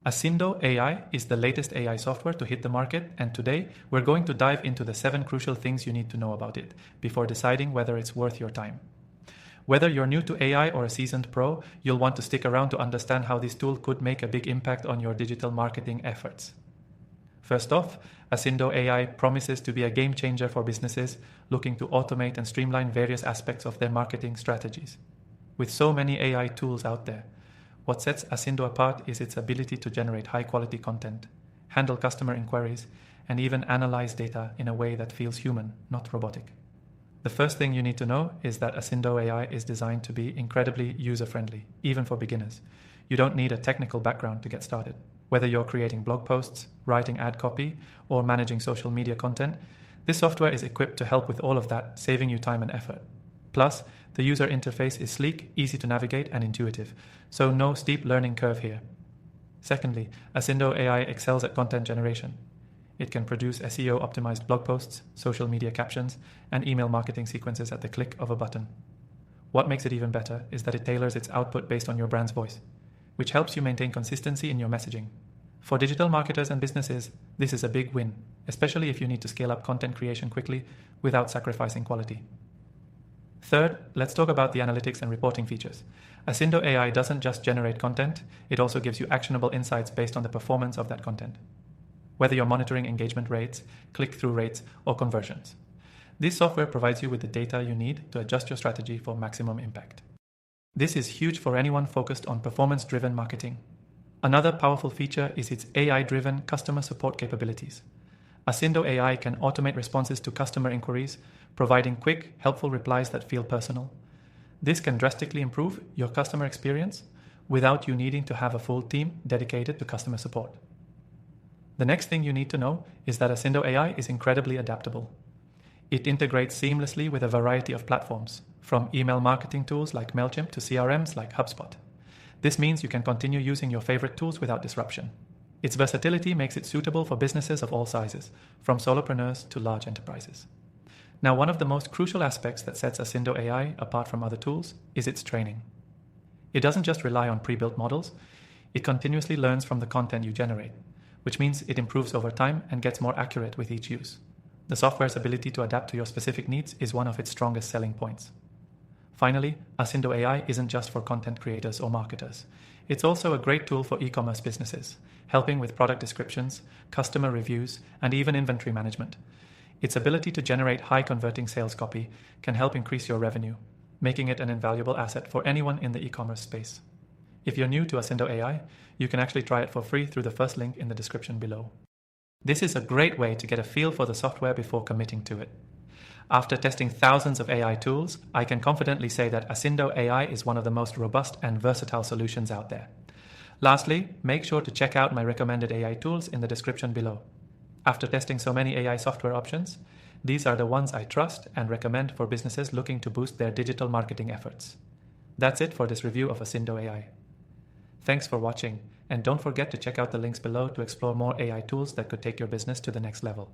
Assindo AI is the latest AI software to hit the market, and today we're going to dive into the 7 crucial things you need to know about it before deciding whether it's worth your time. Whether you're new to AI or a seasoned pro, you'll want to stick around to understand how this tool could make a big impact on your digital marketing efforts. First off, Assindo AI promises to be a game changer for businesses looking to automate and streamline various aspects of their marketing strategies. With so many AI tools out there, what sets Assindo apart is its ability to generate high-quality content, handle customer inquiries, and even analyze data in a way that feels human, not robotic. The first thing you need to know is that Assindo AI is designed to be incredibly user-friendly, even for beginners. You don't need a technical background to get started. Whether you're creating blog posts, writing ad copy, or managing social media content, this software is equipped to help with all of that, saving you time and effort. Plus, the user interface is sleek, easy to navigate, and intuitive, so no steep learning curve here. Secondly, Assindo AI excels at content generation. It can produce SEO-optimized blog posts, social media captions, and email marketing sequences at the click of a button. What makes it even better is that it tailors its output based on your brand's voice, which helps you maintain consistency in your messaging. For digital marketers and businesses, this is a big win, especially if you need to scale up content creation quickly without sacrificing quality. Third, let's talk about the analytics and reporting features. Assindo AI doesn't just generate content, it also gives you actionable insights based on the performance of that content, whether you're monitoring engagement rates, click-through rates, or conversions. This software provides you with the data you need to adjust your strategy for maximum impact. This is huge for anyone focused on performance-driven marketing. Another powerful feature is its AI-driven customer support capabilities. Assindo AI can automate responses to customer inquiries, providing quick, helpful replies that feel personal. This can drastically improve your customer experience without you needing to have a full team dedicated to customer support. The next thing you need to know is that Assindo AI is incredibly adaptable. It integrates seamlessly with a variety of platforms, from email marketing tools like MailChimp to CRMs like HubSpot. This means you can continue using your favorite tools without disruption. Its versatility makes it suitable for businesses of all sizes, from solopreneurs to large enterprises. Now, one of the most crucial aspects that sets Assindo AI apart from other tools is its training. It doesn't just rely on pre-built models, it continuously learns from the content you generate, which means it improves over time and gets more accurate with each use. The software's ability to adapt to your specific needs is one of its strongest selling points. Finally, Assindo AI isn't just for content creators or marketers. It's also a great tool for e-commerce businesses, helping with product descriptions, customer reviews, and even inventory management. Its ability to generate high-converting sales copy can help increase your revenue, making it an invaluable asset for anyone in the e-commerce space. If you're new to Assindo AI, you can actually try it for free through the first link in the description below. This is a great way to get a feel for the software before committing to it. After testing thousands of AI tools, I can confidently say that Assindo AI is one of the most robust and versatile solutions out there. Lastly, make sure to check out my recommended AI tools in the description below. After testing so many AI software options, these are the ones I trust and recommend for businesses looking to boost their digital marketing efforts. That's it for this review of Assindo AI. Thanks for watching, and don't forget to check out the links below to explore more AI tools that could take your business to the next level.